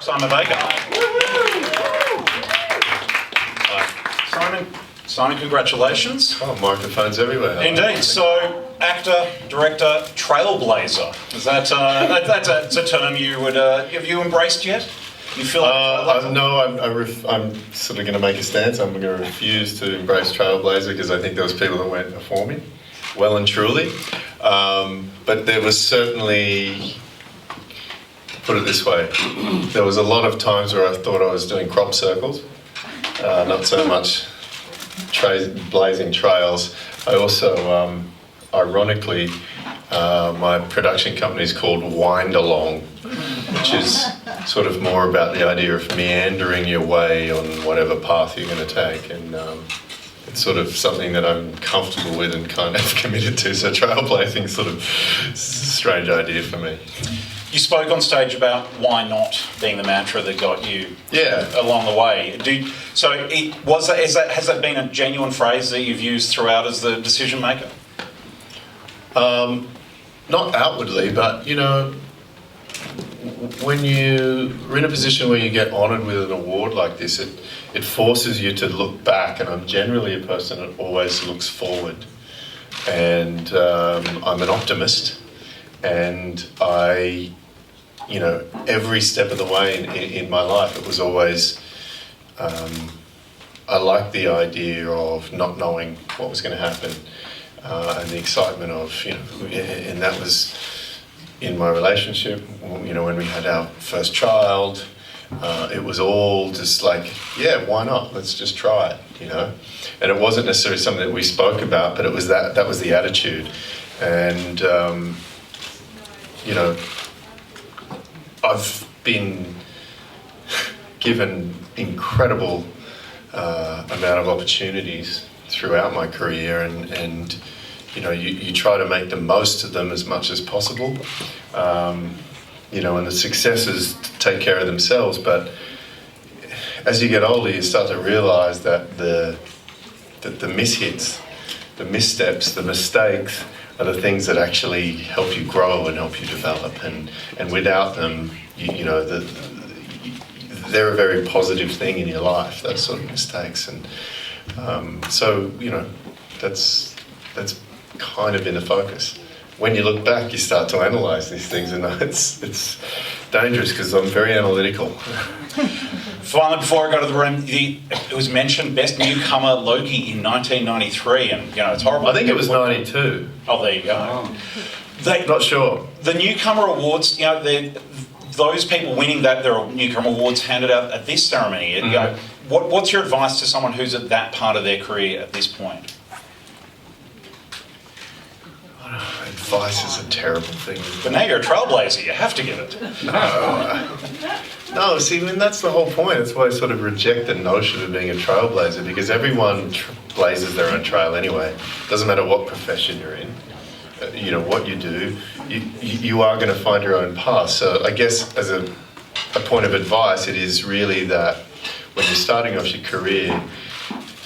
Simon Baker. Simon, congratulations. Oh, microphones everywhere. Indeed. So, actor, director, trailblazer. Is that that's a term you would have you embraced yet? You feel like I'm sort of going to make a stance. I'm going to refuse to embrace trailblazer because I think there was people that went before me, well and truly. But there was certainly, put it this way, there was a lot of times where I thought I was doing crop circles, not so much blazing trails. I also, ironically, my production company is called Wind Along, which is sort of more about the idea of meandering your way on whatever path you're going to take, and it's sort of something that I'm comfortable with and kind of committed to. So trailblazing is sort of a strange idea for me. You spoke on stage about why not being the mantra that got you along the way. Has that been a genuine phrase that you've used throughout as the decision maker? Not outwardly, but you know, when you're in a position where you get honoured with an award like this, it forces you to look back, and I'm generally a person that always looks forward, and I'm an optimist, and every step of the way in my life, it was always, I liked the idea of not knowing what was going to happen, and the excitement of, and that was in my relationship, when we had our first child. It was all just like, why not? Let's just try it, And it wasn't necessarily something that we spoke about, but it was that was the attitude. And, I've been given incredible amount of opportunities throughout my career, and you try to make the most of them as much as possible. And the successes take care of themselves, but as you get older, you start to realise that the mishits, the missteps, the mistakes are the things that actually help you grow and help you develop, and without them, they're a very positive thing in your life, those sort of mistakes, and that's kind of in the focus. When you look back, you start to analyse these things, and it's dangerous because I'm very analytical. Finally, before I go to the room, it was mentioned Best Newcomer Logie in 1993, and it's horrible. I think it was 92. Oh, there you go. Not sure. The Newcomer Awards, those people winning that, there are Newcomer Awards handed out at this ceremony. Mm-hmm. What's your advice to someone who's at that part of their career at this point? Advice is a terrible thing. But now you're a trailblazer, you have to give it. No, see, that's the whole point. That's why I sort of reject the notion of being a trailblazer, because everyone blazes their own trail anyway. Doesn't matter what profession you're in, what you do, you are going to find your own path. So I guess as a point of advice, it is really that when you're starting off your career,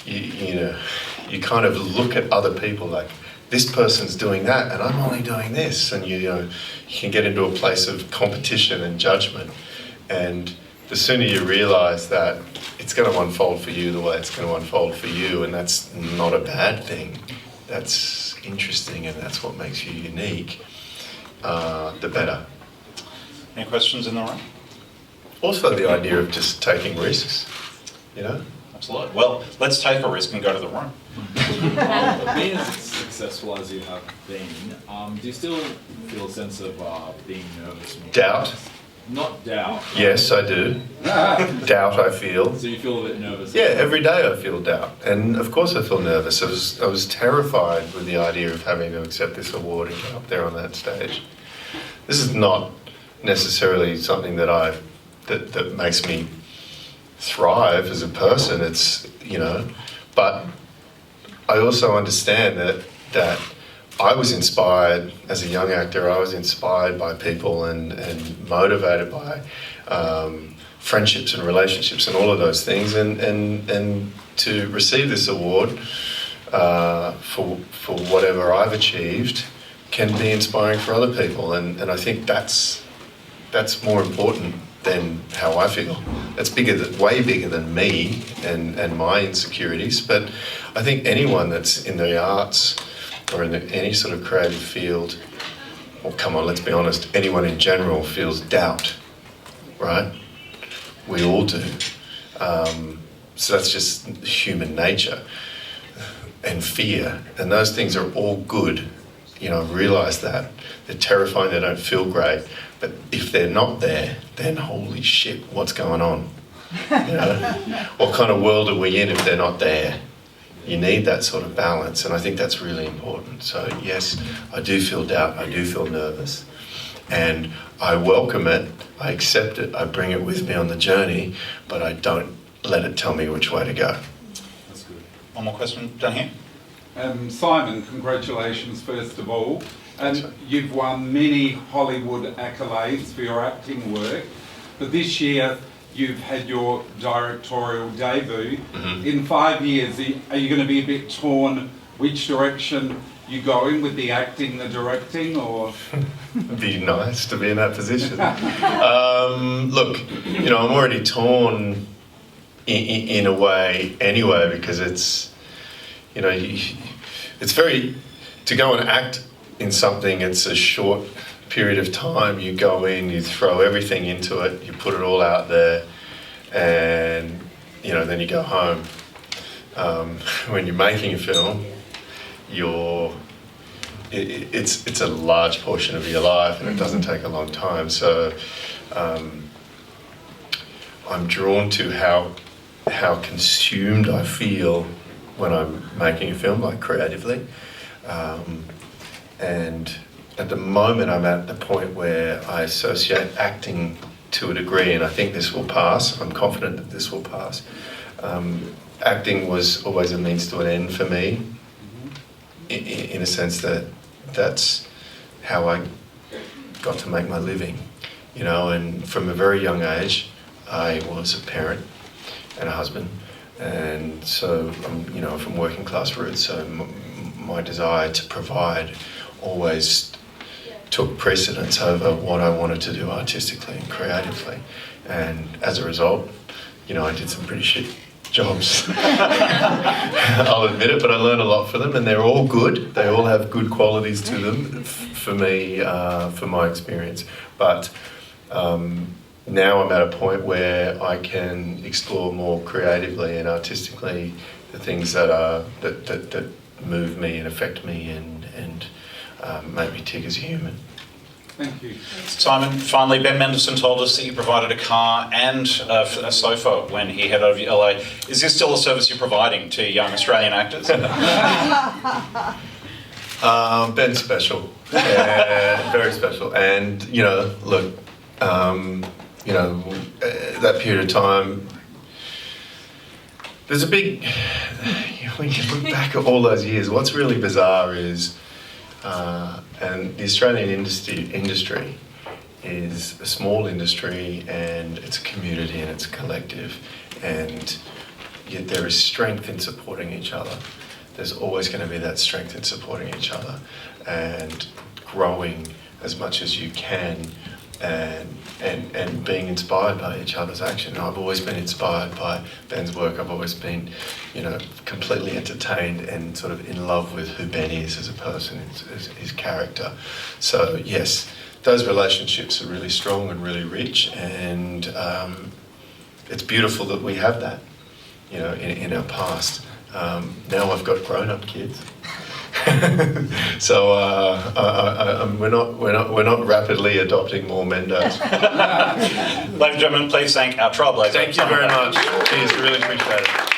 you kind of look at other people like, this person's doing that and I'm only doing this, and you can get into a place of competition and judgment, and the sooner you realise that it's going to unfold for you the way it's going to unfold for you, and that's not a bad thing, that's interesting, and that's what makes you unique, the better. Any questions in the room? Also the idea of just taking risks, Absolutely. Well, let's take a risk and go to the room. Being as successful as you have been, do you still feel a sense of being nervous? Doubt? Not doubt. Yes, I do. Doubt I feel. So you feel a bit nervous? Yeah, every day I feel doubt. And of course I feel nervous. I was terrified with the idea of having to accept this award and get up there on that stage. This is not necessarily something that that makes me thrive as a person. It's, but I also understand that I was inspired as a young actor. I was inspired by people and motivated by friendships and relationships and all of those things. And to receive this award for whatever I've achieved can be inspiring for other people. And I think that's more important than how I feel. That's way bigger than me and my insecurities. But I think anyone that's in the arts or in any sort of creative field, or come on, let's be honest, anyone in general feels doubt, right? We all do. So that's just human nature. And fear, and those things are all good. You know, realise that. They're terrifying, they don't feel great. But if they're not there, then holy shit, what's going on? You know? What kind of world are we in if they're not there? You need that sort of balance, and I think that's really important. So yes, I do feel doubt, I do feel nervous, and I welcome it, I accept it, I bring it with me on the journey, but I don't let it tell me which way to go. That's good. One more question down here. Simon, congratulations first of all. And you've won many Hollywood accolades for your acting work, but this year you've had your directorial debut. Mm-hmm. In 5 years, are you going to be a bit torn which direction you go in with the acting, the directing, or? It'd be nice to be in that position. Look, you know, I'm already torn in a way anyway, because it's, you know, it's very, to go and act in something, it's a short period of time. You go in, you throw everything into it, you put it all out there, and, you know, then you go home. When you're making a film, it's a large portion of your life, and it doesn't take a long time. So I'm drawn to how consumed I feel when I'm making a film, like creatively. And at the moment, I'm at the point where I associate acting to a degree, and I think this will pass. I'm confident that this will pass. Acting was always a means to an end for me, in a sense that that's how I got to make my living, you know. And from a very young age, I was a parent and a husband, and so you know, from working class roots, so my desire to provide always took precedence over what I wanted to do artistically and creatively. And as a result, you know, I did some pretty shit jobs. I'll admit it, but I learned a lot from them, and they're all good. They all have good qualities to them for me, for my experience. But now I'm at a point where I can explore more creatively and artistically the things that move me and affect me and make me tick as a human. Thank you. Simon, finally, Ben Mendelsohn told us that you provided a car and a sofa when he headed over to LA. Is this still a service you're providing to young Australian actors? Ben's special, very special. And, you know, look, you know, that period of time, there's a big, when you look back at all those years, what's really bizarre is, and the Australian industry is a small industry, and it's a community and it's a collective, and yet there is strength in supporting each other. There's always going to be that strength in supporting each other and growing as much as you can, and being inspired by each other's action. I've always been inspired by Ben's work. I've always been, you know, completely entertained and sort of in love with who Ben is as a person, his character. So yes, those relationships are really strong and really rich, and it's beautiful that we have that, you know, in our past. Now I've got grown-up kids. So we're not rapidly adopting more Mendos. Ladies and gentlemen, please thank our Trailblazer. Thank you very much. Cheers, really appreciate it.